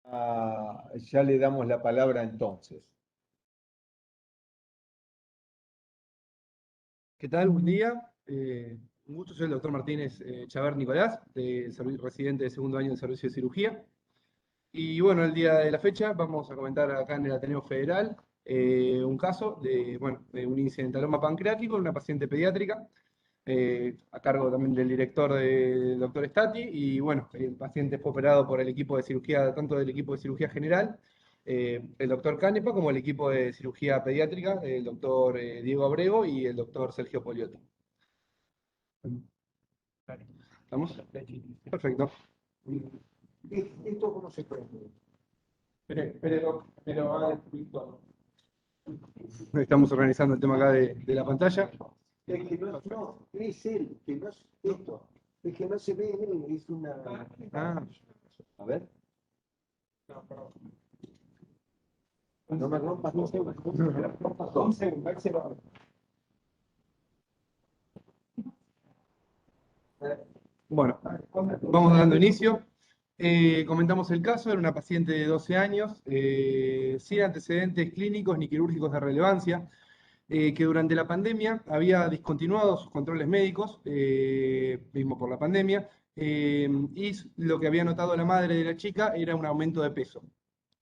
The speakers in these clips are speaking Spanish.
Ya le damos la palabra entonces. ¿Qué tal? Buen día. Un gusto, soy el doctor Martínez Chaver Nicolás, residente de segundo año de servicio de cirugía. Y bueno, el día de la fecha vamos a comentar acá en el Ateneo Federal un caso de un incidentaloma pancreático en una paciente pediátrica, a cargo también del director del doctor Stati. Y bueno, el paciente fue operado por el equipo de cirugía, tanto del equipo de cirugía general, el doctor Canepa, como el equipo de cirugía pediátrica, el doctor Diego Abrego y el doctor Sergio Poliotti. ¿Estamos? Perfecto. ¿Esto cómo se prende? Estamos organizando el tema acá de la pantalla. Es que no, es él, que no es esto. Es que no se ve él, es una. A ver. No me rompas, no se Bueno, vamos dando inicio. Comentamos el caso, era una paciente de 12 años, sin antecedentes clínicos ni quirúrgicos de relevancia, que durante la pandemia había discontinuado sus controles médicos, mismo por la pandemia, y lo que había notado la madre de la chica era un aumento de peso,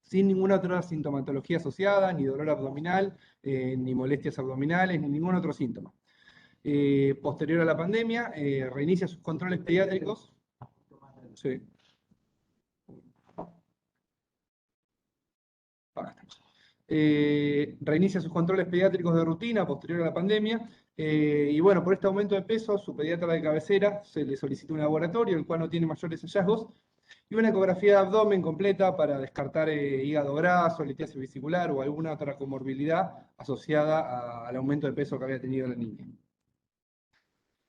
sin ninguna otra sintomatología asociada, ni dolor abdominal, ni molestias abdominales, ni ningún otro síntoma. Posterior a la pandemia, reinicia sus controles pediátricos. Sí. Reinicia sus controles pediátricos de rutina posterior a la pandemia. Y bueno, por este aumento de peso, su pediatra de cabecera se le solicita un laboratorio, el cual no tiene mayores hallazgos, y una ecografía de abdomen completa para descartar hígado graso, litiasis vesicular o alguna otra comorbilidad asociada al aumento de peso que había tenido la niña.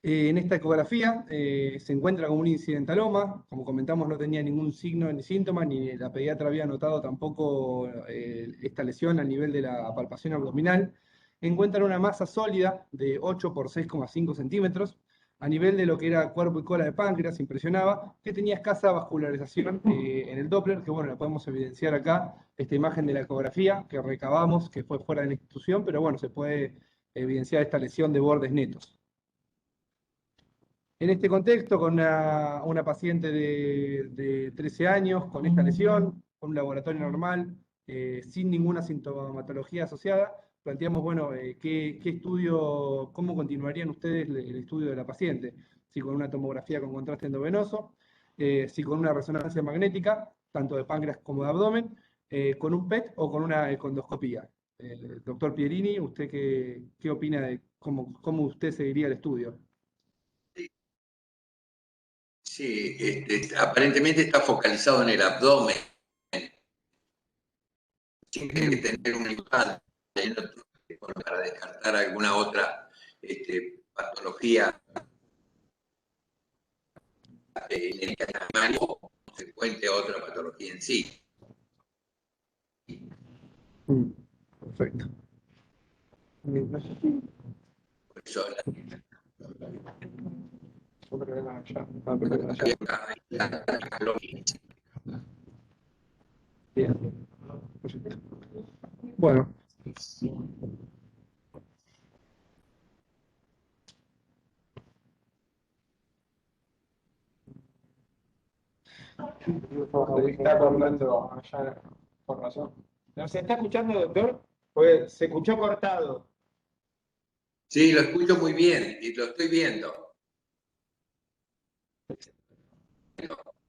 En esta ecografía se encuentra con un incidentaloma. Como comentamos, no tenía ningún signo ni síntoma, ni la pediatra había notado tampoco esta lesión a nivel de la palpación abdominal. Encuentran una masa sólida de 8 por 6,5 centímetros. A nivel de lo que era cuerpo y cola de páncreas, impresionaba que tenía escasa vascularización en el Doppler, que bueno, la podemos evidenciar acá, esta imagen de la ecografía que recabamos, que fue fuera de la institución, pero bueno, se puede evidenciar esta lesión de bordes netos. En este contexto, con una paciente de 13 años, con esta lesión, con un laboratorio normal, sin ninguna sintomatología asociada, planteamos, bueno, qué estudio, cómo continuarían ustedes el estudio de la paciente, si con una tomografía con contraste endovenoso, si con una resonancia magnética, tanto de páncreas como de abdomen, con un PET o con una econdoscopía. Doctor Pierini, ¿usted qué opina de cómo usted seguiría el estudio? Sí, aparentemente está focalizado en el abdomen. Tiene que tener una implante para descartar alguna otra patología en el animal o consecuente a otra patología en sí. Perfecto. Por eso Bien. Perfecto. Bueno. Está hablando allá por razón. ¿Nos está escuchando, doctor? Pues se escuchó cortado. Sí, lo escucho muy bien y lo estoy viendo.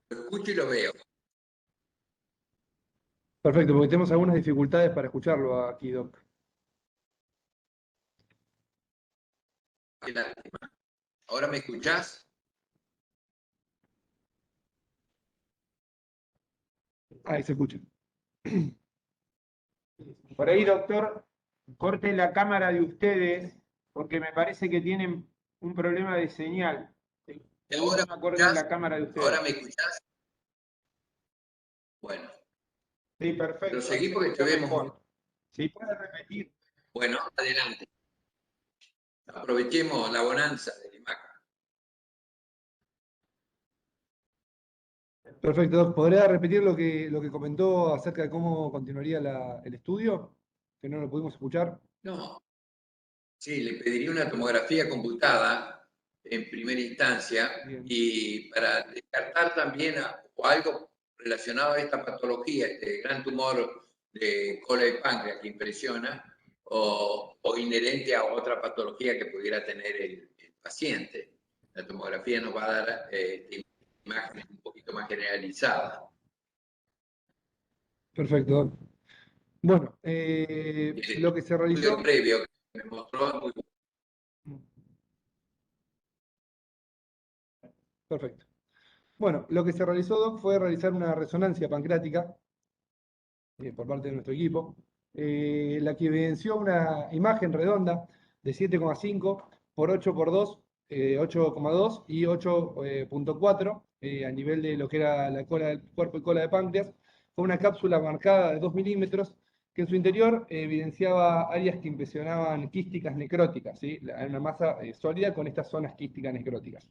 Lo escucho y lo veo. Perfecto, porque tenemos algunas dificultades para escucharlo aquí, Doc. Qué lástima. ¿Ahora me escuchás? Ahí se escucha. Por ahí, doctor, corte la cámara de ustedes, porque me parece que tienen un problema de señal. ¿Ahora No corten la cámara de ustedes. ¿Ahora me escuchás? Bueno. Sí, perfecto. Pero seguí porque estuvimos. Si puede repetir. Bueno, adelante. Aprovechemos la bonanza de la imagen. Perfecto, Doc. ¿Podría repetir lo que comentó acerca de cómo continuaría el estudio? Que no lo pudimos escuchar. No, sí, le pediría una tomografía computada en primera instancia Bien. y para descartar también o algo relacionado a esta patología, este gran tumor de cola y páncreas que impresiona, o inherente a otra patología que pudiera tener el paciente. La tomografía nos va a dar imágenes un poquito más generalizadas. Perfecto, Doc. Bueno, El lo que se estudio realizó. previo que me mostró muy Perfecto. Bueno, lo que se realizó, Doc, fue realizar una resonancia pancreática por parte de nuestro equipo, la que evidenció una imagen redonda de 7,5 por 8 por 2, 8,2 y 8,4 a nivel de lo que era la cola del cuerpo y cola de páncreas. Fue una cápsula marcada de 2 milímetros que en su interior evidenciaba áreas que impresionaban quísticas necróticas, ¿sí? Una masa sólida con estas zonas quísticas necróticas.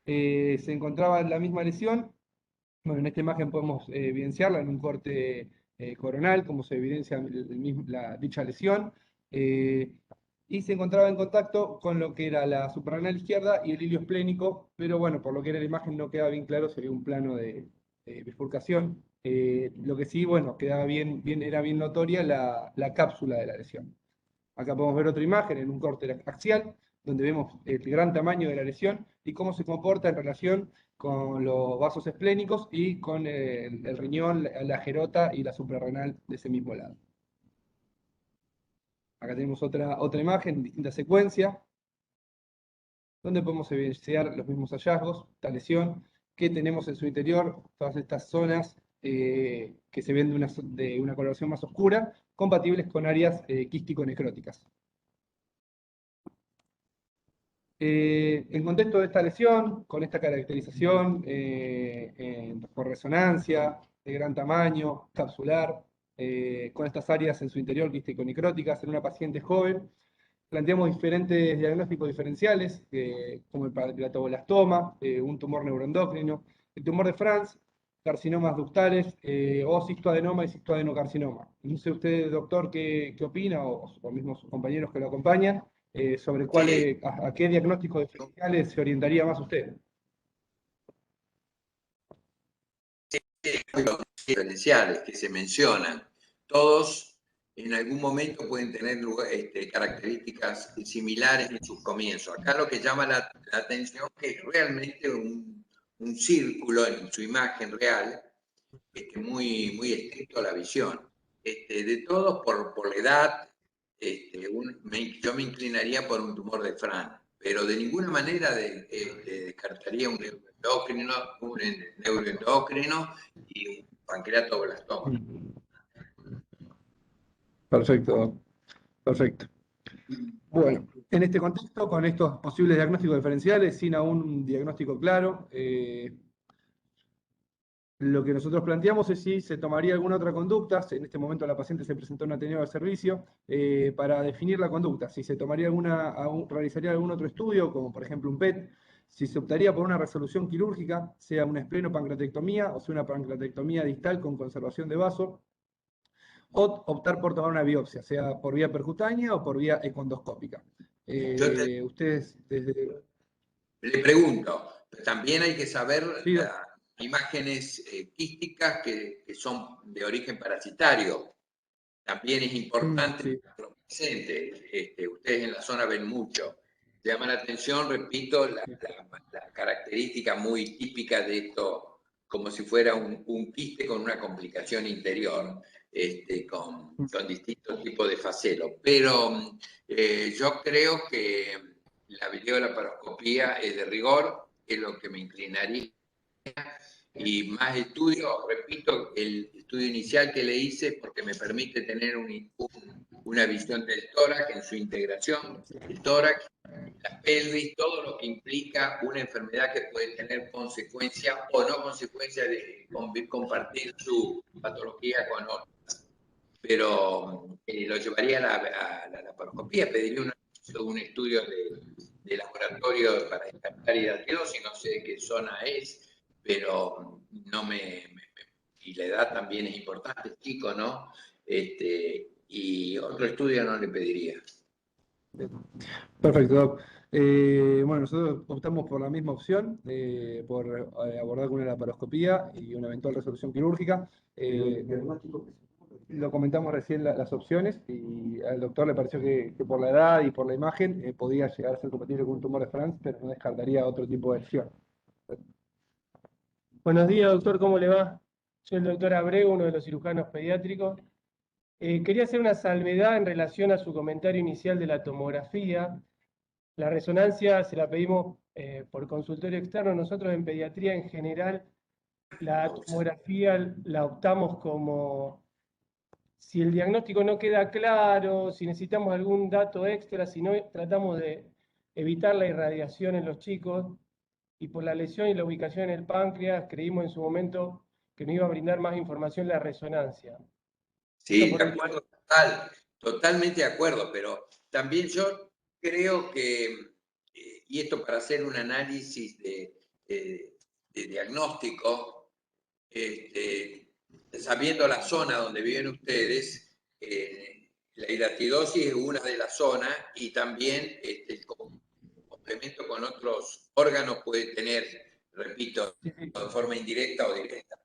Se encontraba la misma lesión. Bueno, en esta imagen podemos evidenciarla en un corte coronal, como se evidencia dicha lesión, eh, y se encontraba en contacto con lo que era la suprarrenal izquierda y el hilio esplénico, pero bueno, por lo que era la imagen no quedaba bien claro, sería un plano de bifurcación. Lo que sí, bueno, quedaba era bien notoria la cápsula de la lesión. Acá podemos ver otra imagen en un corte axial, donde vemos el gran tamaño de la lesión y cómo se comporta en relación con los vasos esplénicos y con el riñón, la gerota y la suprarrenal de ese mismo lado. Acá tenemos otra imagen en distinta secuencia, donde podemos evidenciar los mismos hallazgos, esta lesión, que tenemos en su interior, todas estas zonas que se ven de una coloración más oscura, compatibles con áreas quístico-necróticas. En contexto de esta lesión, con esta caracterización por resonancia, de gran tamaño, capsular, con estas áreas en su interior quístico-necróticas en una paciente joven, planteamos diferentes diagnósticos diferenciales, como el pancreatoblastoma, un tumor neuroendocrino, el tumor de Franz, carcinomas ductales o cistoadenoma y cistoadenocarcinoma. No sé usted, doctor, qué opina, o mismo sus compañeros que lo acompañan, sobre Sí, a qué diagnósticos diferenciales se orientaría más usted. los diferenciales que se mencionan, todos en algún momento pueden tener características similares en sus comienzos. Acá lo que llama la atención es que realmente un círculo en su imagen real, muy, muy estricto a la visión. De todos, por la edad, yo me inclinaría por un tumor de Fran, pero de ninguna manera descartaría un neuroendocrino y un pancreatoblastoma. Perfecto, perfecto. Bueno, en este contexto, con estos posibles diagnósticos diferenciales, sin aún un diagnóstico claro, lo que nosotros planteamos es si se tomaría alguna otra conducta, en este momento la paciente se presentó en ateneo de servicio, para definir la conducta, si se tomaría realizaría algún otro estudio, como por ejemplo un PET, si se optaría por una resolución quirúrgica, sea una esplenopancreatectomía o sea una pancreatectomía distal con conservación de vaso, o optar por tomar una biopsia, sea por vía percutánea o por vía econdoscópica. Ustedes desde... Le pregunto, también hay que saber Sí, imágenes quísticas que son de origen parasitario. También es importante sí. tenerlo presente. Ustedes en la zona ven mucho. Llama la atención, repito, la característica muy típica de esto, como si fuera un quiste con una complicación interior, con distintos tipos de facelo. Pero yo creo que la videolaparoscopía es de rigor, es lo que me inclinaría, y más estudios, repito, el estudio inicial que le hice porque me permite tener una visión del tórax en su integración, el tórax, la pelvis, todo lo que implica una enfermedad que puede tener consecuencia o no consecuencia de compartir su patología con otros. Pero lo llevaría a la laparoscopía, pediría un estudio de laboratorio para descartar hidatidosis, no sé de qué zona es, pero no y la edad también es importante, chico, ¿no? Y otro estudio no le pediría. Perfecto, Doc. Bueno, nosotros optamos por la misma opción, por abordar con una laparoscopía y una eventual resolución quirúrgica. El diagnóstico Lo comentamos recién las opciones y al doctor le pareció que por la edad y por la imagen podía llegar a ser compatible con un tumor de France, pero no descartaría otro tipo de lesión. Buenos días, doctor, ¿cómo le va? Soy el doctor Abreu, uno de los cirujanos pediátricos. Quería hacer una salvedad en relación a su comentario inicial de la tomografía. La resonancia se la pedimos por consultorio externo. Nosotros en pediatría en general, la tomografía la optamos como si el diagnóstico no queda claro, si necesitamos algún dato extra, si no, tratamos de evitar la irradiación en los chicos. Y por la lesión y la ubicación en el páncreas, creímos en su momento que nos iba a brindar más información la resonancia. Sí, de acuerdo, totalmente de acuerdo, pero también yo creo que, y esto para hacer un análisis de diagnóstico, sabiendo la zona donde viven ustedes, la hidatidosis es una de las zonas y también el complemento con otros órganos puede tener, repito, de forma indirecta o directa.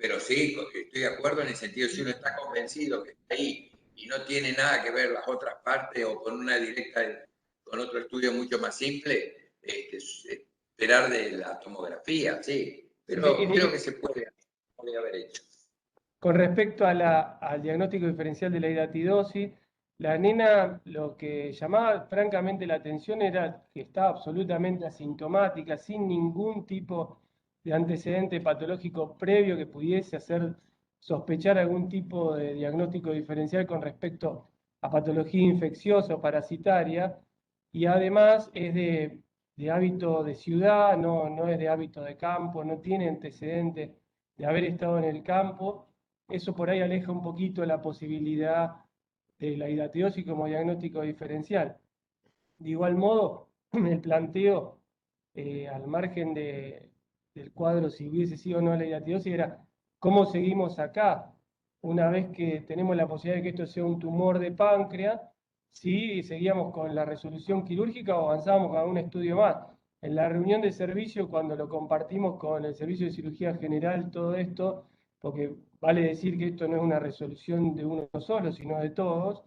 Pero sí, estoy de acuerdo en el sentido, si uno está convencido que está ahí y no tiene nada que ver las otras partes o con una directa, con otro estudio mucho más simple, esperar de la tomografía, sí. Pero creo que se puede haber hecho. Con respecto a al diagnóstico diferencial de la hidatidosis, la nena lo que llamaba francamente la atención era que estaba absolutamente asintomática, sin ningún tipo de antecedente patológico previo que pudiese hacer sospechar algún tipo de diagnóstico diferencial con respecto a patología infecciosa o parasitaria, y además es de hábito de ciudad, no es de hábito de campo, no tiene antecedentes de haber estado en el campo. Eso por ahí aleja un poquito la posibilidad de la hidatidosis como diagnóstico diferencial. De igual modo, el planteo, al margen del cuadro, si hubiese sido o no la hidatidosis, era cómo seguimos acá, una vez que tenemos la posibilidad de que esto sea un tumor de páncreas, si seguíamos con la resolución quirúrgica o avanzábamos con algún estudio más. En la reunión de servicio, cuando lo compartimos con el servicio de cirugía general, todo esto, porque vale decir que esto no es una resolución de uno solo, sino de todos,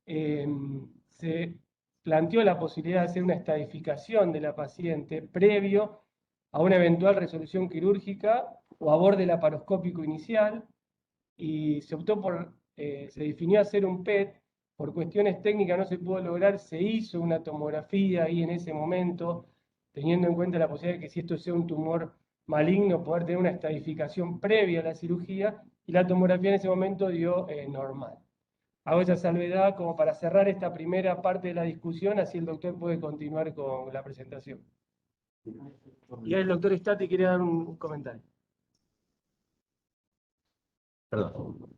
se planteó la posibilidad de hacer una estadificación de la paciente previo a una eventual resolución quirúrgica o aborde laparoscópico inicial, y se optó por, se definió hacer un PET. Por cuestiones técnicas no se pudo lograr, se hizo una tomografía ahí en ese momento, teniendo en cuenta la posibilidad de que si esto sea un tumor maligno, poder tener una estadificación previa a la cirugía, y la tomografía en ese momento dio normal. Hago esa salvedad como para cerrar esta primera parte de la discusión, así el doctor puede continuar con la presentación. Y ahí el doctor Stati quiere dar un comentario. Perdón.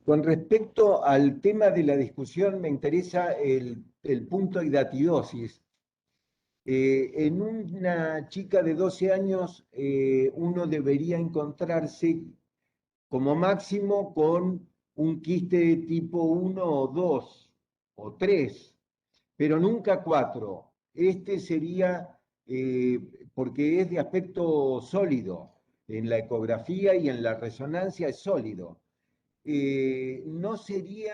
Con respecto al tema de la discusión, me interesa el punto hidatidosis. En una chica de 12 años, uno debería encontrarse como máximo con un quiste de tipo 1 o 2 o 3, pero nunca 4. Este sería, porque es de aspecto sólido, en la ecografía y en la resonancia es sólido. No sería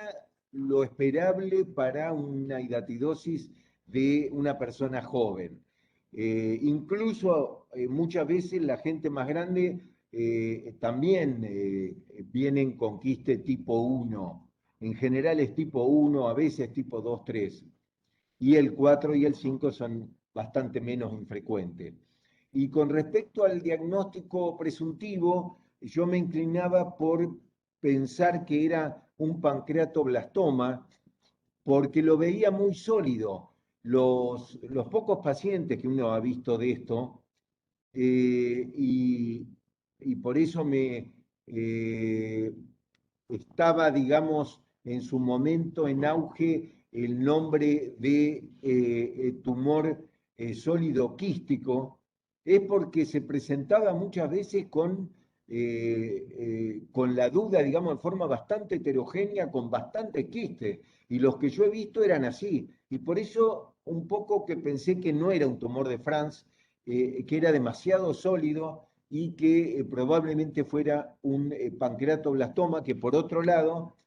lo esperable para una hidatidosis de una persona joven. Incluso muchas veces la gente más grande también vienen con quiste tipo 1. En general es tipo 1, a veces tipo 2, 3. Y el 4 y el 5 son bastante menos infrecuentes. Y con respecto al diagnóstico presuntivo, yo me inclinaba por pensar que era un pancreatoblastoma, porque lo veía muy sólido. Los pocos pacientes que uno ha visto de esto, y por eso estaba, digamos, en su momento en auge el nombre de tumor sólido quístico, es porque se presentaba muchas veces con la duda, digamos, de forma bastante heterogénea, con bastante quiste. Y los que yo he visto eran así. Y por eso un poco que pensé que no era un tumor de France, que era demasiado sólido y que probablemente fuera un pancreatoblastoma, que por otro lado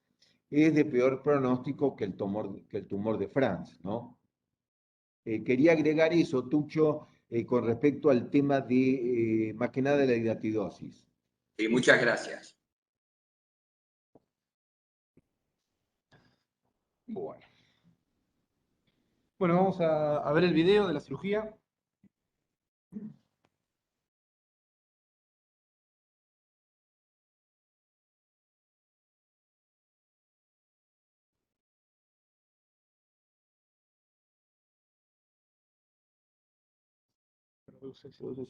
es de peor pronóstico que el tumor de France, ¿no? Quería agregar eso, Tucho, con respecto al tema de, más que nada, de la hidatidosis. Y muchas gracias. Bueno. Bueno, vamos a ver el video de la cirugía. Produce solo.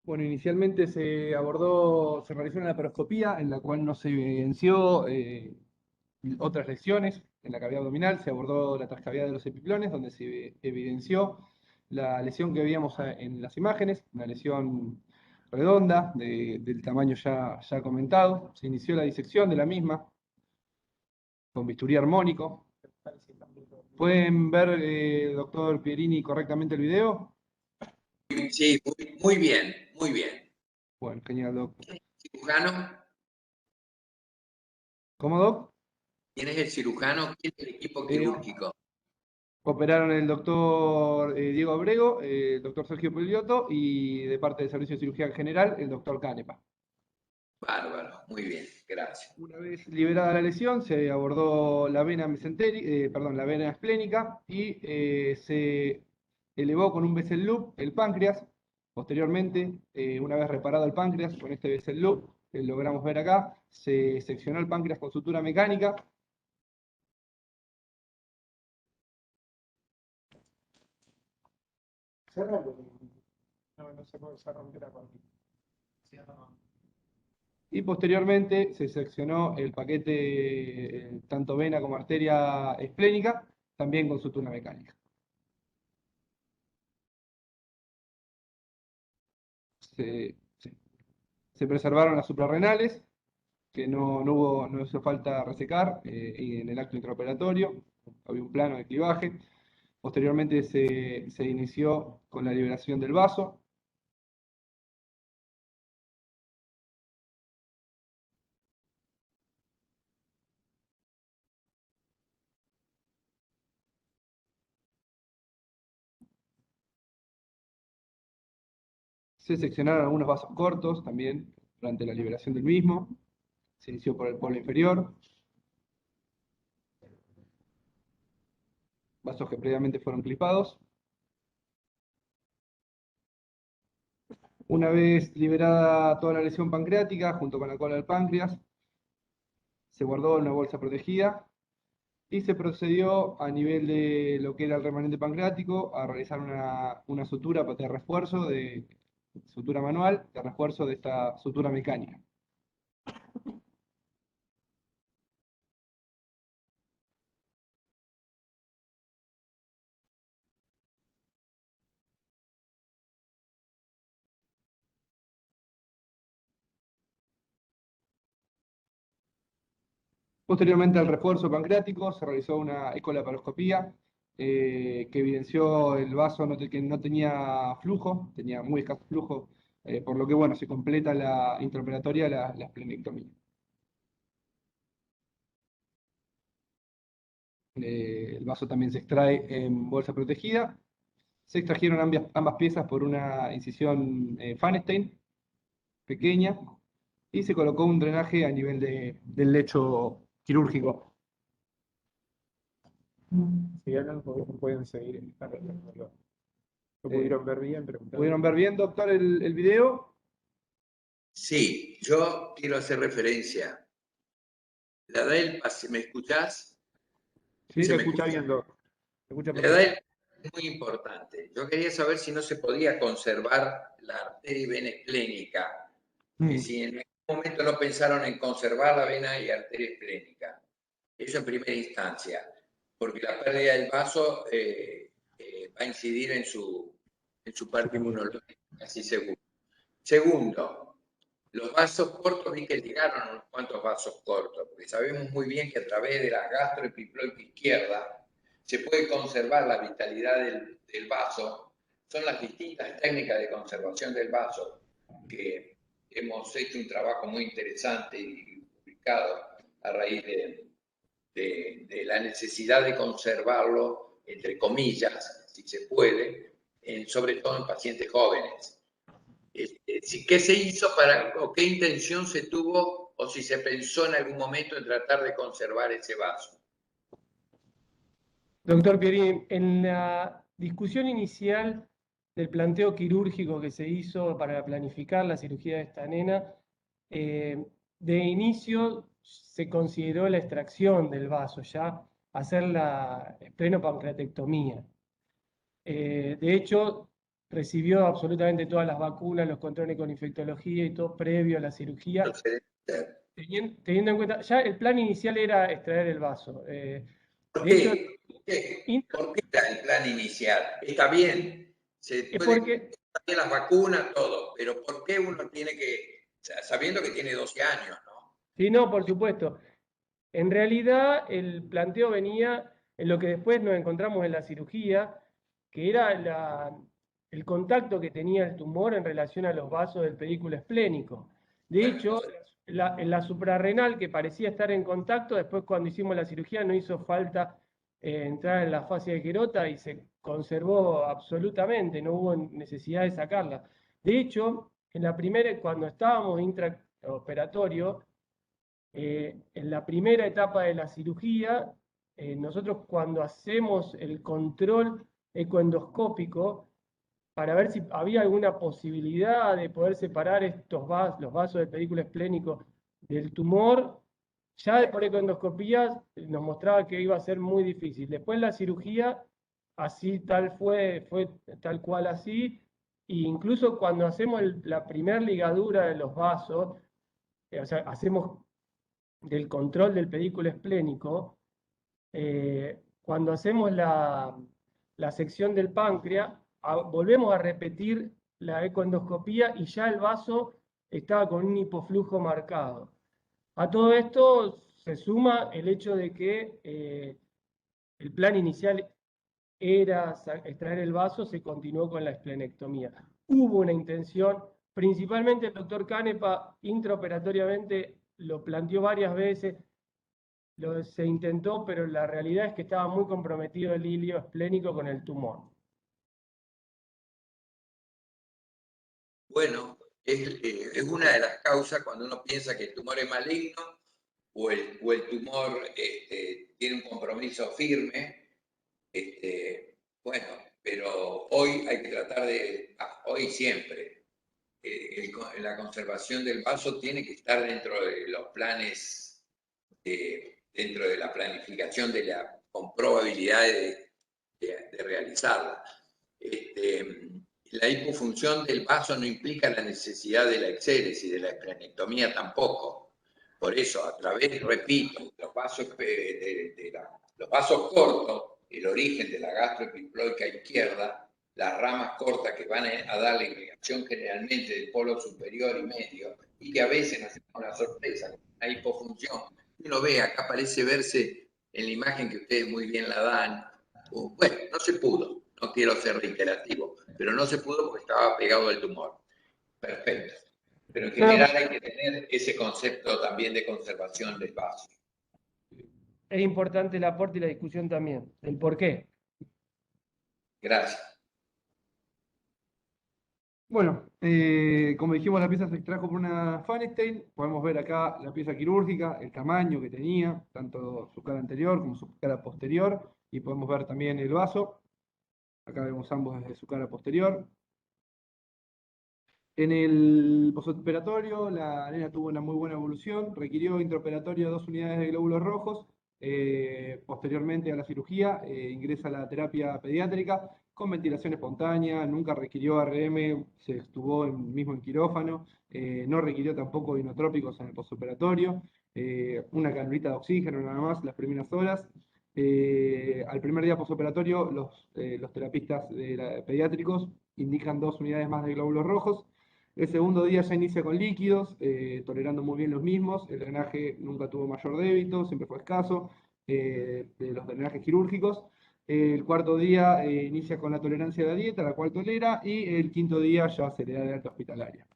Bueno, inicialmente se realizó una laparoscopía en la cual no se evidenció otras lesiones en la cavidad abdominal, se abordó la transcavidad de los epiplones, donde se evidenció la lesión que veíamos en las imágenes, una lesión redonda del tamaño ya comentado. Se inició la disección de la misma con bisturí armónico. ¿Pueden ver, doctor Pierini, correctamente el video? Sí, muy bien, muy bien. Bueno, genial, doctor. ¿Cirujano? ¿Cómo, doc? ¿Quién es el cirujano? ¿Quién es el equipo quirúrgico? Operaron el doctor Diego Abrego, el doctor Sergio Pugliotto y de parte del Servicio de Cirugía General, el doctor Canepa. Bárbaro, muy bien, gracias. Una vez liberada la lesión, se abordó la vena la vena esplénica y se elevó con un Bessel loop el páncreas. Posteriormente, una vez reparado el páncreas con este Bessel loop, que logramos ver acá, se seccionó el páncreas con sutura mecánica. No se rompió la cortina. Y posteriormente se seccionó el paquete, tanto vena como arteria esplénica, también con sutura mecánica. Se preservaron las suprarrenales, que no hizo falta resecar, y en el acto intraoperatorio había un plano de clivaje. Posteriormente se inició con la liberación del vaso. Se seccionaron algunos vasos cortos también durante la liberación del mismo. Se inició por el polo inferior. Vasos que previamente fueron clipados. Una vez liberada toda la lesión pancreática, junto con la cola del páncreas, se guardó en una bolsa protegida y se procedió a nivel de lo que era el remanente pancreático a realizar una sutura de refuerzo, de sutura manual, de refuerzo de esta sutura mecánica. Posteriormente al refuerzo pancreático se realizó una ecolaparoscopía que evidenció el vaso que no tenía flujo, tenía muy escaso flujo, por lo que bueno, se completa la intraoperatoria la esplenectomía. El vaso también se extrae en bolsa protegida. Se extrajeron ambas piezas por una incisión Fanstein pequeña y se colocó un drenaje a nivel del lecho quirúrgico. Si hablan, pueden seguir. ¿Lo pudieron ver bien? ¿Pudieron ver bien, doctor, el video? Sí, yo quiero hacer referencia. La edad del paciente, ¿me escuchás? Sí, se escucha bien, doctor. La edad del es muy importante. Yo quería saber si no se podía conservar la arteria y vena esplénica. Si en momento no pensaron en conservar la vena y arteria esplénica. Eso en primera instancia, porque la pérdida del vaso va a incidir en su parte inmunológica, casi seguro. Segundo, los vasos cortos, vi que llegaron unos cuantos vasos cortos, porque sabemos muy bien que a través de la gastroepiploica izquierda se puede conservar la vitalidad del vaso. Son las distintas técnicas de conservación del vaso que hemos hecho un trabajo muy interesante y publicado a raíz de la necesidad de conservarlo, entre comillas, si se puede, sobre todo en pacientes jóvenes. ¿Qué se hizo o qué intención se tuvo o si se pensó en algún momento en tratar de conservar ese vaso? Doctor Pierini, en la discusión inicial del planteo quirúrgico que se hizo para planificar la cirugía de esta nena, de inicio se consideró la extracción del vaso, ya hacer la esplenopancreatectomía. De hecho, recibió absolutamente todas las vacunas, los controles con infectología y todo previo a la cirugía. Teniendo en cuenta, ya el plan inicial era extraer el vaso. ¿Por De hecho, qué? ¿Por qué está el plan inicial? Está bien, porque está bien las vacunas, todo, pero ¿por qué uno tiene que, sabiendo que tiene 12 años, ¿no? sí, no, por supuesto. En realidad, el planteo venía en lo que después nos encontramos en la cirugía, que era el contacto que tenía el tumor en relación a los vasos del pedículo esplénico. De hecho, en la suprarrenal, que parecía estar en contacto, después cuando hicimos la cirugía no hizo falta entrar en la fascia de Querota y se conservó absolutamente, no hubo necesidad de sacarla. De hecho, en la primera, cuando estábamos intraoperatorio, en la primera etapa de la cirugía, nosotros cuando hacemos el control ecoendoscópico para ver si había alguna posibilidad de poder separar los vasos del pedículo esplénico del tumor, ya por ecoendoscopía nos mostraba que iba a ser muy difícil. Después la cirugía, así fue tal cual así, e incluso cuando hacemos la primera ligadura de los vasos, o sea, hacemos del control del pedículo esplénico, cuando hacemos la sección del páncreas, volvemos a repetir la ecoendoscopía y ya el vaso estaba con un hipoflujo marcado. A todo esto se suma el hecho de que el plan inicial era extraer el vaso, se continuó con la esplenectomía. Hubo una intención, principalmente el doctor Canepa intraoperatoriamente lo planteó varias veces, se intentó, pero la realidad es que estaba muy comprometido el hilio esplénico con el tumor. Bueno, es una de las causas cuando uno piensa que el tumor es maligno o el tumor tiene un compromiso firme. Bueno, pero hoy hay que tratar hoy siempre, la conservación del vaso tiene que estar dentro de los planes, dentro de la planificación con probabilidades de realizarla. La hipofunción del vaso no implica la necesidad de la exéresis, de la esplenectomía tampoco. Por eso, a través, repito, los vasos, los vasos cortos, el origen de la gastroepiploica izquierda, las ramas cortas que van a dar la irrigación generalmente del polo superior y medio, y que a veces nos hacemos una sorpresa, una hipofunción. Uno ve, acá parece verse en la imagen que ustedes muy bien la dan. Bueno, no se pudo, no quiero ser reiterativo, pero no se pudo porque estaba pegado al tumor. Perfecto. Pero en general hay que tener ese concepto también de conservación del vaso. Es importante el aporte y la discusión también, el por qué. Gracias. Bueno, como dijimos, la pieza se extrajo por una Feinstein. Podemos ver acá la pieza quirúrgica, el tamaño que tenía, tanto su cara anterior como su cara posterior. Y podemos ver también el vaso. Acá vemos ambos desde su cara posterior. En el postoperatorio, la nena tuvo una muy buena evolución. Requirió intraoperatorio 2 unidades de glóbulos rojos Posteriormente a la cirugía, ingresa a la terapia pediátrica con ventilación espontánea, nunca requirió ARM, se estuvo mismo en quirófano, no requirió tampoco inotrópicos en el postoperatorio, una canulita de oxígeno nada más las primeras horas. Al primer día postoperatorio, los terapistas pediátricos indican 2 unidades más de glóbulos rojos. El segundo día ya inicia con líquidos, tolerando muy bien los mismos. El drenaje nunca tuvo mayor débito, siempre fue escaso, de los drenajes quirúrgicos. El cuarto día inicia con la tolerancia de la dieta, la cual tolera, y el quinto día ya se le da de alta hospitalaria.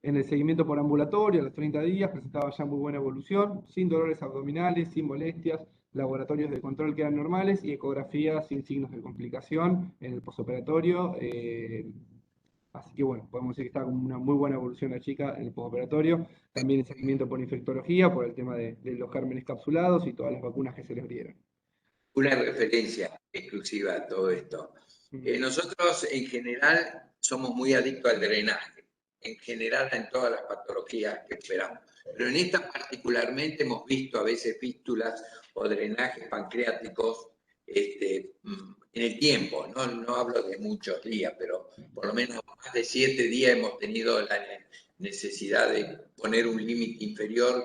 En el seguimiento por ambulatorio, a los 30 días, presentaba ya muy buena evolución, sin dolores abdominales, sin molestias, laboratorios de control quedan normales y ecografía sin signos de complicación en el postoperatorio. Así que bueno, podemos decir que está con una muy buena evolución la chica en el postoperatorio. También el seguimiento por infectología, por el tema de los gérmenes capsulados y todas las vacunas que se les dieron. Una referencia exclusiva a todo esto. Nosotros en general somos muy adictos al drenaje, en general en todas las patologías que esperamos. Pero en esta particularmente hemos visto a veces fístulas o drenajes pancreáticos en el tiempo, no hablo de muchos días, pero por lo menos más de 7 días hemos tenido la necesidad de poner un límite inferior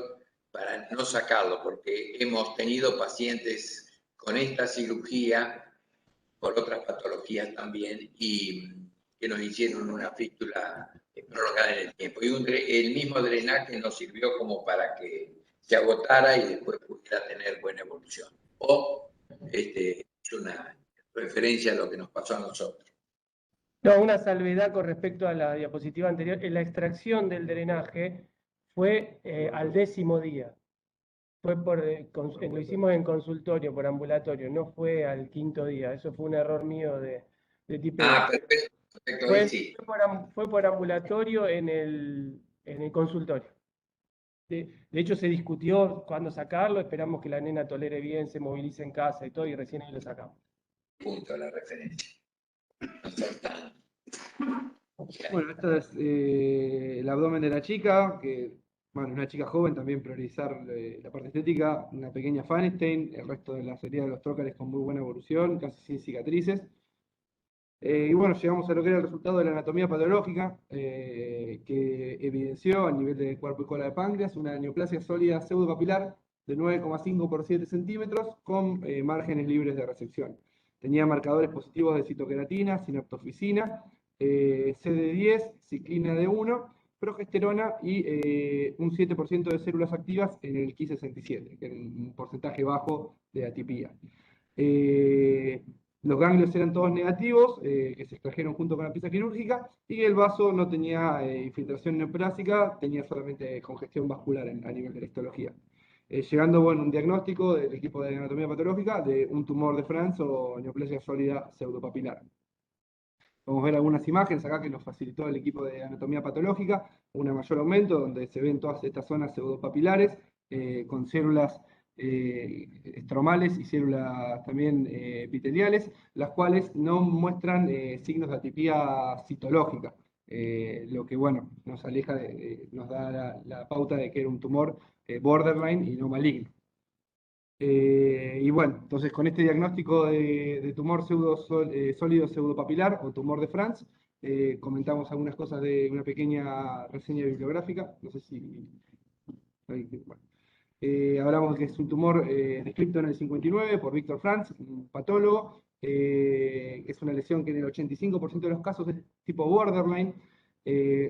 para no sacarlo, porque hemos tenido pacientes con esta cirugía, por otras patologías también, y que nos hicieron una fístula prolongada en el tiempo. Y el mismo drenaje nos sirvió como para que se agotara y después pudiera tener buena evolución. O es una referencia a lo que nos pasó a nosotros. No, una salvedad con respecto a la diapositiva anterior. La extracción del drenaje fue al 10º día. Fue lo hicimos en consultorio, por ambulatorio, no fue al 5º día. Eso fue un error mío de tipo. Perfecto. Sí. Fue por ambulatorio en el consultorio. De hecho, se discutió cuándo sacarlo, esperamos que la nena tolere bien, se movilice en casa y todo, y recién ahí lo sacamos. Punto a la referencia. Bueno, esta es el abdomen de la chica, que bueno, una chica joven, también priorizar la parte estética, una pequeña Feinstein, el resto de la serie de los trócares con muy buena evolución, casi sin cicatrices. Y bueno, llegamos a lo que era el resultado de la anatomía patológica, que evidenció a nivel de cuerpo y cola de páncreas una neoplasia sólida pseudopapilar de 9,5 por 7 centímetros con márgenes libres de resección. Tenía marcadores positivos de citoqueratina, sinaptofisina, CD10, ciclina D1, progesterona y un 7% de células activas en el Ki67, que era un porcentaje bajo de atipía. Los ganglios eran todos negativos, que se extrajeron junto con la pieza quirúrgica, y el vaso no tenía infiltración neoplásica, tenía solamente congestión vascular a nivel de la histología. Llegando un diagnóstico del equipo de anatomía patológica de un tumor de France o neoplasia sólida pseudopapilar. Vamos a ver algunas imágenes acá que nos facilitó el equipo de anatomía patológica, un mayor aumento donde se ven todas estas zonas pseudopapilares con células estromales y células también epiteliales, las cuales no muestran signos de atipía citológica, lo que nos aleja, nos da la pauta de que era un tumor borderline y no maligno. Y bueno, entonces con este diagnóstico de tumor sólido pseudopapilar o tumor de France, comentamos algunas cosas de una pequeña reseña bibliográfica, no sé si... hablamos de que es un tumor descrito en el 59 por Víctor Franz, un patólogo, es una lesión que en el 85% de los casos es tipo borderline,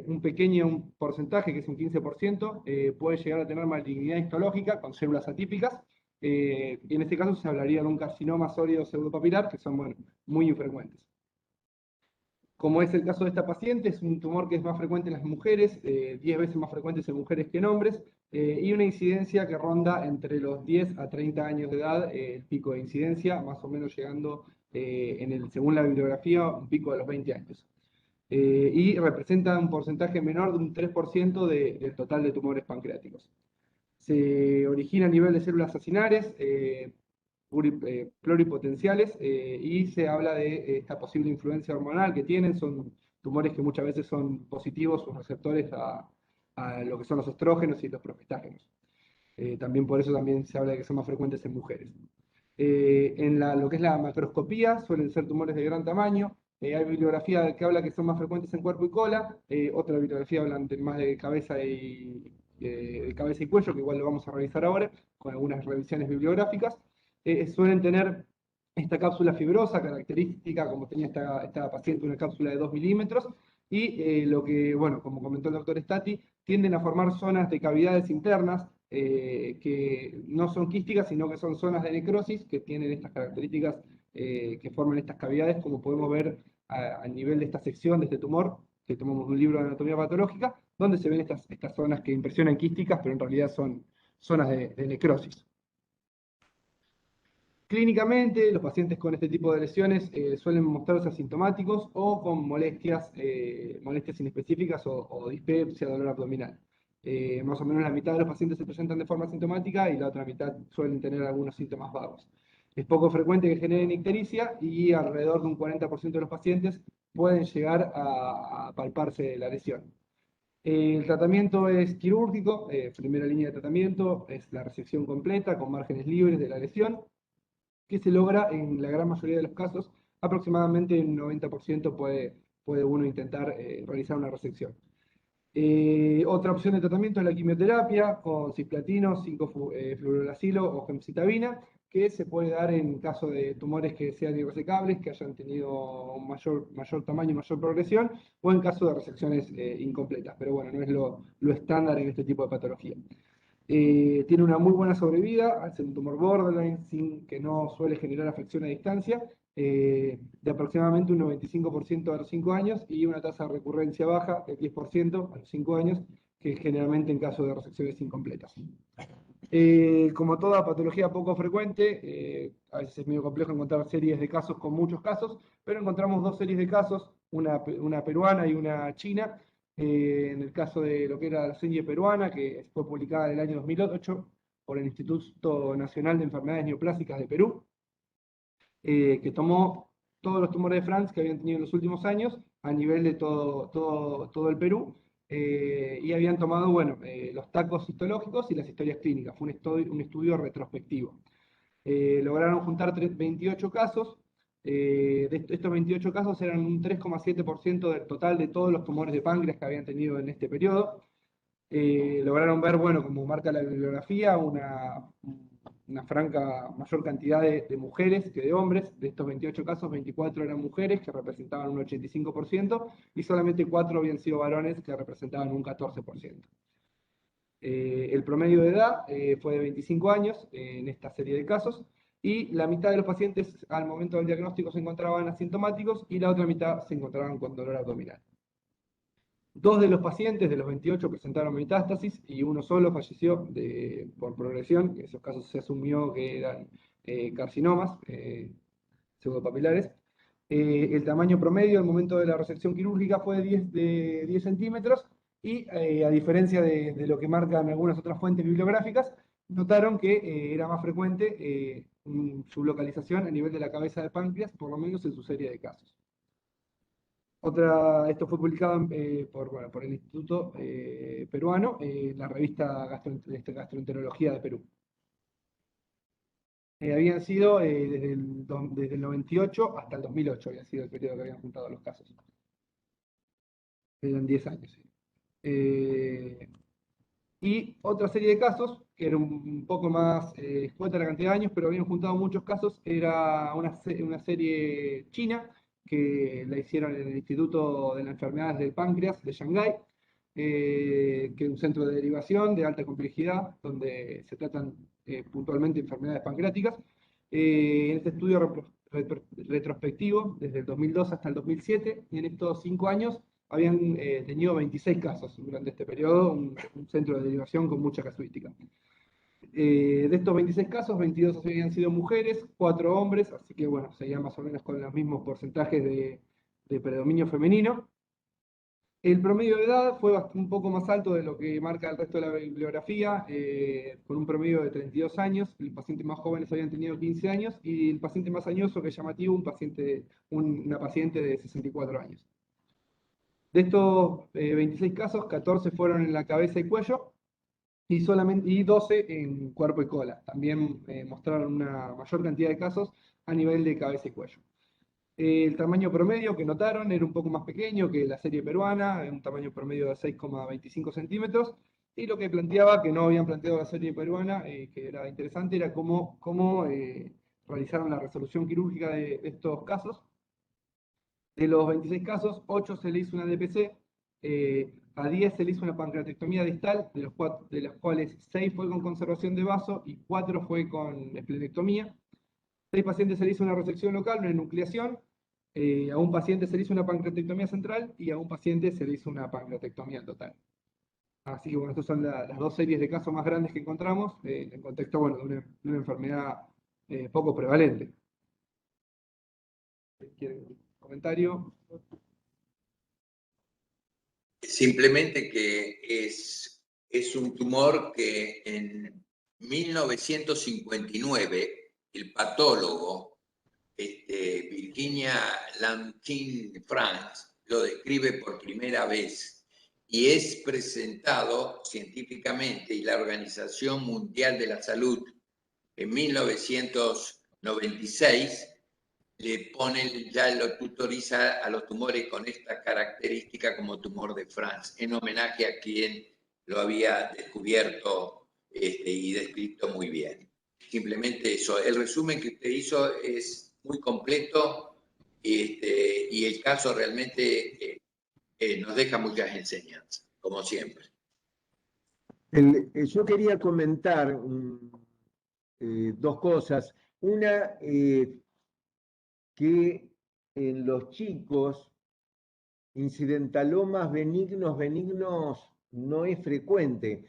un pequeño porcentaje, que es un 15%, puede llegar a tener malignidad histológica con células atípicas, y en este caso se hablaría de un carcinoma sólido pseudopapilar, que son muy infrecuentes. Como es el caso de esta paciente, es un tumor que es más frecuente en las mujeres, 10 veces más frecuente en mujeres que en hombres, y una incidencia que ronda entre los 10 a 30 años de edad, el pico de incidencia, más o menos llegando, según la bibliografía, un pico de los 20 años. Y representa un porcentaje menor de un 3% del total de tumores pancreáticos. Se origina a nivel de células acinares, pluripotenciales, y se habla de esta posible influencia hormonal que tienen. Son tumores que muchas veces son positivos, sus receptores a lo que son los estrógenos y los progestágenos. También por eso también se habla de que son más frecuentes en mujeres. Lo que es la macroscopía, suelen ser tumores de gran tamaño. Hay bibliografía que habla que son más frecuentes en cuerpo y cola. Otra bibliografía habla más de cabeza y cuello, que igual lo vamos a revisar ahora, con algunas revisiones bibliográficas. Suelen tener esta cápsula fibrosa, característica, como tenía esta paciente, una cápsula de 2 milímetros. Y bueno, como comentó el doctor Stati, tienden a formar zonas de cavidades internas, que no son quísticas, sino que son zonas de necrosis que tienen estas características, que forman estas cavidades, como podemos ver al nivel de esta sección, de este tumor, que tomamos un libro de anatomía patológica, donde se ven estas zonas que impresionan quísticas, pero en realidad son zonas de necrosis. Clínicamente, los pacientes con este tipo de lesiones suelen mostrarse asintomáticos o con molestias inespecíficas o dispepsia, dolor abdominal. Más o menos la mitad de los pacientes se presentan de forma asintomática y la otra mitad suelen tener algunos síntomas vagos. Es poco frecuente que generen ictericia y alrededor de un 40% de los pacientes pueden llegar a palparse la lesión. El tratamiento es quirúrgico, primera línea de tratamiento es la resección completa con márgenes libres de la lesión, que se logra en la gran mayoría de los casos, aproximadamente en 90% puede uno intentar realizar una resección. Otra opción de tratamiento es la quimioterapia con cisplatino, 5-fluorolacilo o gemcitabina, que se puede dar en caso de tumores que sean irresecables, que hayan tenido un mayor tamaño y mayor progresión, o en caso de resecciones incompletas. Pero bueno, no es lo estándar en este tipo de patología. Tiene una muy buena sobrevida, al ser un tumor borderline, que no suele generar afección a distancia, de aproximadamente un 95% a los 5 años y una tasa de recurrencia baja del 10% a los 5 años, que generalmente en caso de resecciones incompletas. Como toda patología poco frecuente, a veces es medio complejo encontrar series de casos con muchos casos, pero encontramos 2 series de casos, una peruana y una china. En el caso de lo que era la serie peruana, que fue publicada en el año 2008 por el Instituto Nacional de Enfermedades Neoplásicas de Perú, que tomó todos los tumores de France que habían tenido en los últimos años a nivel de todo el Perú, y habían tomado, bueno, los tacos histológicos y las historias clínicas. Fue un estudio retrospectivo. Lograron juntar 28 casos. De estos 28 casos eran un 3,7% del total de todos los tumores de páncreas que habían tenido en este periodo. Lograron ver, bueno, como marca la bibliografía, una franca mayor cantidad de mujeres que de hombres. De estos 28 casos, 24 eran mujeres, que representaban un 85%, y solamente 4 habían sido varones, que representaban un 14%. El promedio de edad fue de 25 años en esta serie de casos, y la mitad de los pacientes al momento del diagnóstico se encontraban asintomáticos y la otra mitad se encontraban con dolor abdominal. 2 de los pacientes de los 28 presentaron metástasis y uno solo falleció por progresión. En esos casos se asumió que eran carcinomas pseudopapilares. El tamaño promedio al momento de la resección quirúrgica fue de 10 centímetros y, a diferencia de lo que marcan algunas otras fuentes bibliográficas, notaron que era más frecuente su localización a nivel de la cabeza de páncreas, por lo menos en su serie de casos. Esto fue publicado por el Instituto Peruano, la revista Gastroenterología de Perú. Habían sido desde el 98 hasta el 2008, había sido el periodo que habían juntado los casos. Eran 10 años. Y otra serie de casos, que era un poco más escueta la cantidad de años, pero habían juntado muchos casos, era una serie china, que la hicieron en el Instituto de las Enfermedades del Páncreas de Shanghái, que es un centro de derivación de alta complejidad, donde se tratan puntualmente enfermedades pancreáticas. En este estudio retrospectivo, desde el 2002 hasta el 2007, y en estos 5 años, habían tenido 26 casos durante este periodo, un centro de derivación con mucha casuística. De estos 26 casos, 22 habían sido mujeres, 4 hombres, así que bueno, seguían más o menos con los mismos porcentajes de predominio femenino. El promedio de edad fue un poco más alto de lo que marca el resto de la bibliografía, con un promedio de 32 años. Los pacientes más jóvenes habían tenido 15 años, y el paciente más añoso, que es llamativo, una paciente de 64 años. De estos 26 casos, 14 fueron en la cabeza y cuello, y 12 en cuerpo y cola. También mostraron una mayor cantidad de casos a nivel de cabeza y cuello. El tamaño promedio que notaron era un poco más pequeño que la serie peruana, un tamaño promedio de 6,25 centímetros, y lo que planteaba, que no habían planteado la serie peruana, que era interesante, era cómo realizaron la resolución quirúrgica de estos casos. De los 26 casos, 8 se le hizo una DPC, a 10 se le hizo una pancreatectomía distal, de las cuales 6 fue con conservación de vaso y 4 fue con esplenectomía. 6 pacientes se le hizo una resección local, una enucleación, a un paciente se le hizo una pancreatectomía central y a un paciente se le hizo una pancreatectomía total. Así que bueno, estas son las 2 series de casos más grandes que encontramos en el contexto, bueno, de una enfermedad poco prevalente. ¿Quieren un comentario? Simplemente que es un tumor que en 1959 el patólogo Virginia Lantin-France lo describe por primera vez y es presentado científicamente, y la Organización Mundial de la Salud en 1996 le pone, ya lo tutoriza a los tumores con esta característica como tumor de France, en homenaje a quien lo había descubierto y descrito muy bien. Simplemente eso. El resumen que usted hizo es muy completo y el caso realmente nos deja muchas enseñanzas, como siempre. Yo quería comentar dos cosas. Una, que en los chicos, incidentalomas benignos no es frecuente.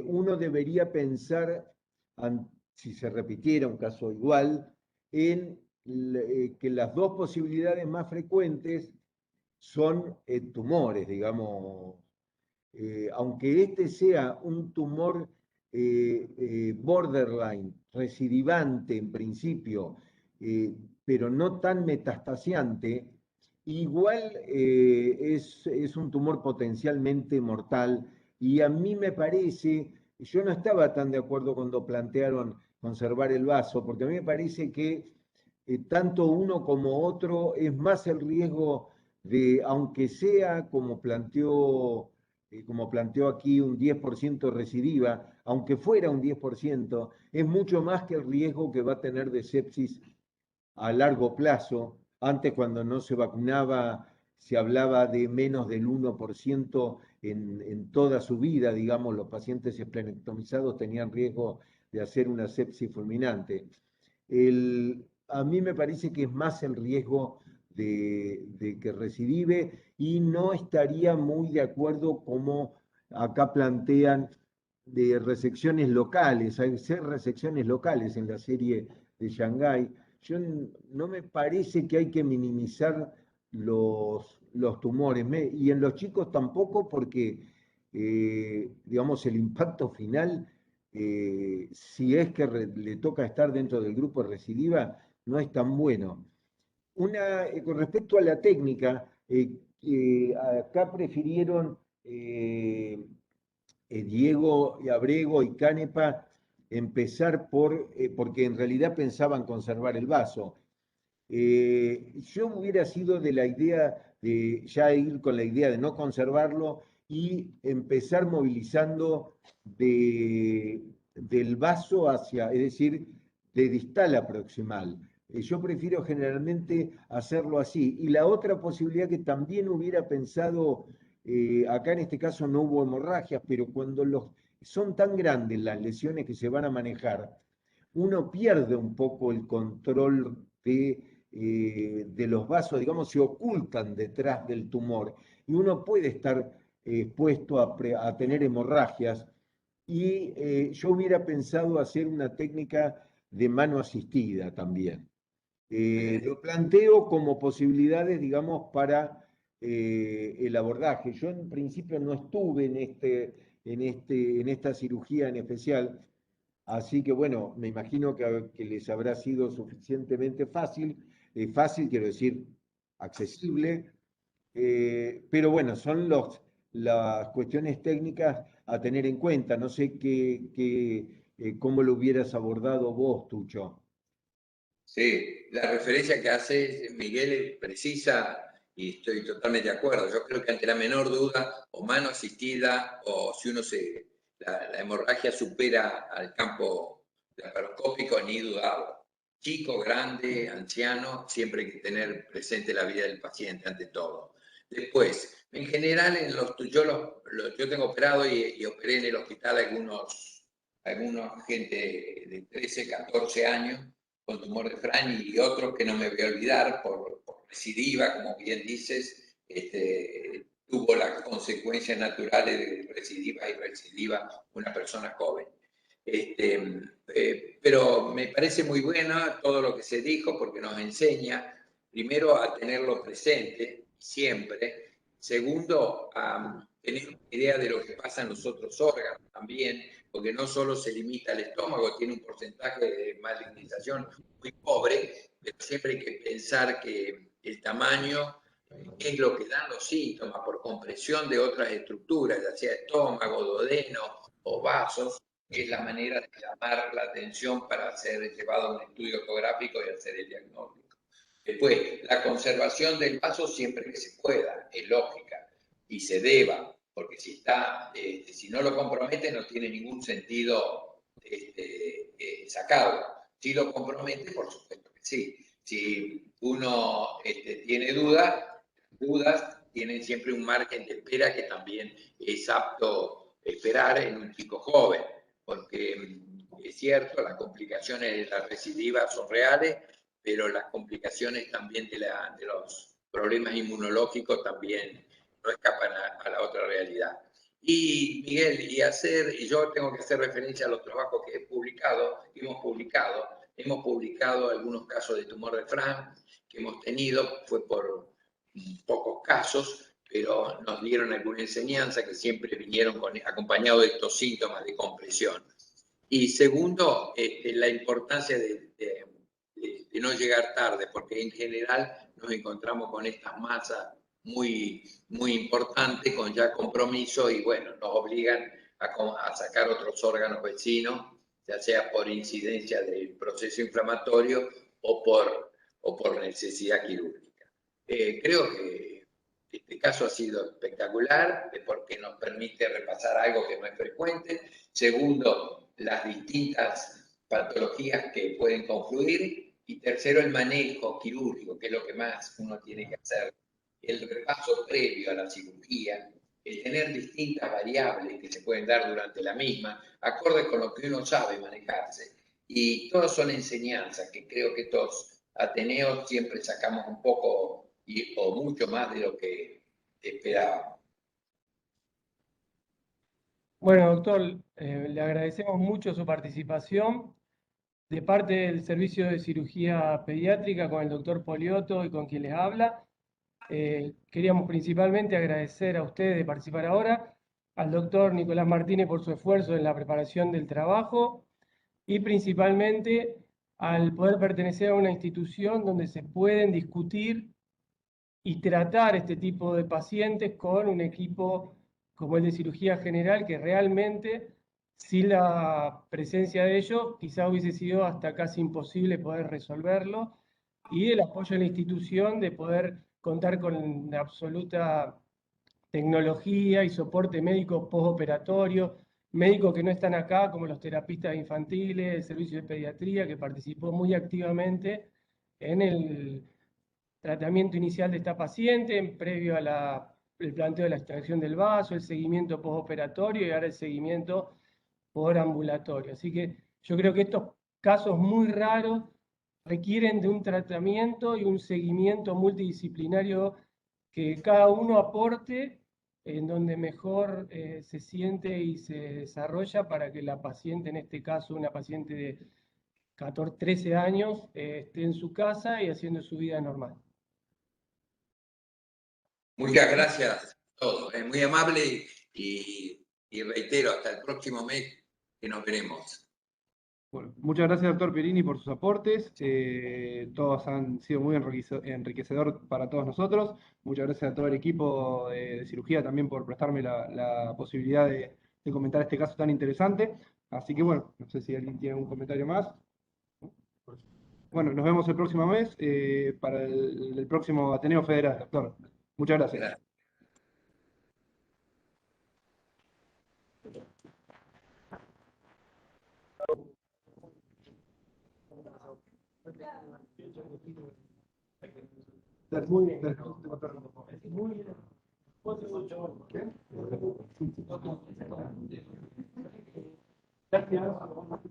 Uno debería pensar, si se repitiera un caso igual, en que las dos posibilidades más frecuentes son tumores, digamos. Aunque este sea un tumor borderline, recidivante en principio, pero no tan metastasiante, igual es un tumor potencialmente mortal. Y a mí me parece, yo no estaba tan de acuerdo cuando plantearon conservar el vaso, porque a mí me parece que tanto uno como otro es más el riesgo de, aunque sea como planteó aquí, un 10% recidiva, aunque fuera un 10%, es mucho más que el riesgo que va a tener de sepsis a largo plazo. Antes, cuando no se vacunaba, se hablaba de menos del 1% en toda su vida, digamos, los pacientes esplenectomizados tenían riesgo de hacer una sepsis fulminante. A mí me parece que es más el riesgo de que recidive, y no estaría muy de acuerdo como acá plantean de resecciones locales. Hay resecciones locales en la serie de Shanghái. No me parece que hay que minimizar los tumores, y en los chicos tampoco, porque digamos, el impacto final, si es que le toca estar dentro del grupo recidiva, no es tan bueno. Con respecto a la técnica, acá prefirieron Diego y Abrego y Canepa empezar porque en realidad pensaban conservar el vaso. Yo hubiera sido de la idea de ya ir con la idea de no conservarlo y empezar movilizando del vaso hacia, es decir, de distal a proximal. Yo prefiero generalmente hacerlo así. Y la otra posibilidad que también hubiera pensado, acá en este caso no hubo hemorragias, pero cuando son tan grandes las lesiones que se van a manejar, uno pierde un poco el control de los vasos, digamos, se ocultan detrás del tumor y uno puede estar expuesto a tener hemorragias. Y yo hubiera pensado hacer una técnica de mano asistida también. Lo planteo como posibilidades, digamos, para el abordaje. Yo en principio no estuve en esta cirugía en especial, así que bueno, me imagino que les habrá sido suficientemente fácil, quiero decir, accesible, pero bueno, son las cuestiones técnicas. a tener en cuenta. No sé cómo lo hubieras abordado vos, Tucho. Sí, la referencia que hace Miguel es precisa y estoy totalmente de acuerdo. Yo creo que ante la menor duda, o mano asistida, o si la hemorragia supera al campo laparoscópico, ni dudarlo. Chico, grande, anciano, siempre hay que tener presente la vida del paciente ante todo. Después, en general, yo tengo operado y operé en el hospital algunos gente de 13, 14 años con tumor de Fran y otros que no me voy a olvidar por recidiva, como bien dices, tuvo las consecuencias naturales de recidiva una persona joven. Pero me parece muy buena todo lo que se dijo porque nos enseña, primero, a tenerlo presente siempre, segundo, a tener una idea de lo que pasa en los otros órganos también, porque no solo se limita al estómago, tiene un porcentaje de malignización muy pobre, pero siempre hay que pensar que el tamaño es lo que dan los síntomas por compresión de otras estructuras, ya sea estómago, duodeno o vasos, es la manera de llamar la atención para ser llevado a un estudio ecográfico y hacer el diagnóstico. Después, la conservación del vaso siempre que se pueda, es lógica, y se deba, porque si no lo compromete no tiene ningún sentido sacarlo. Si lo compromete, por supuesto que sí. Si uno tiene dudas tienen siempre un margen de espera que también es apto esperar en un chico joven, porque es cierto, las complicaciones de la recidiva son reales, pero las complicaciones también de los problemas inmunológicos también no escapan a la otra realidad. Y Miguel, y yo tengo que hacer referencia a los trabajos que hemos publicado algunos casos de tumor de Fran que hemos tenido, fue por pocos casos, pero nos dieron alguna enseñanza que siempre vinieron acompañados de estos síntomas de compresión. Y segundo, la importancia de no llegar tarde, porque en general nos encontramos con estas masas muy, muy importantes, con ya compromiso, y bueno, nos obligan a sacar otros órganos vecinos, ya sea por incidencia del proceso inflamatorio o por necesidad quirúrgica. Creo que este caso ha sido espectacular porque nos permite repasar algo que no es frecuente. Segundo, las distintas patologías que pueden confluir. Y tercero, el manejo quirúrgico, que es lo que más uno tiene que hacer. El repaso previo a la cirugía, el tener distintas variables que se pueden dar durante la misma, acorde con lo que uno sabe manejarse. Y todas son enseñanzas que creo que todos ateneos siempre sacamos un poco o mucho más de lo que esperábamos. Bueno, doctor, le agradecemos mucho su participación. De parte del Servicio de Cirugía Pediátrica con el doctor Poliotto y con quien les habla, queríamos principalmente agradecer a ustedes de participar ahora, al doctor Nicolás Martínez por su esfuerzo en la preparación del trabajo y principalmente al poder pertenecer a una institución donde se pueden discutir y tratar este tipo de pacientes con un equipo como el de cirugía general que realmente, sin la presencia de ellos, quizá hubiese sido hasta casi imposible poder resolverlo, y el apoyo de la institución de poder contar con absoluta tecnología y soporte médico postoperatorio, médicos que no están acá, como los terapistas infantiles, el servicio de pediatría, que participó muy activamente en el tratamiento inicial de esta paciente, previo a el planteo de la extracción del vaso, el seguimiento postoperatorio y ahora el seguimiento por ambulatorio. Así que yo creo que estos casos muy raros requieren de un tratamiento y un seguimiento multidisciplinario que cada uno aporte en donde mejor se siente y se desarrolla para que la paciente, en este caso una paciente de 14, 13 años, esté en su casa y haciendo su vida normal. Muchas gracias a todos, es muy amable y reitero, hasta el próximo mes que nos veremos. Bueno, muchas gracias, doctor Pierini, por sus aportes. Todos han sido muy enriquecedor para todos nosotros. Muchas gracias a todo el equipo de cirugía también por prestarme la posibilidad de comentar este caso tan interesante. Así que bueno, no sé si alguien tiene algún comentario más. Bueno, nos vemos el próximo mes para el próximo Ateneo Federal, doctor. Muchas gracias. Muy bien. Gracias.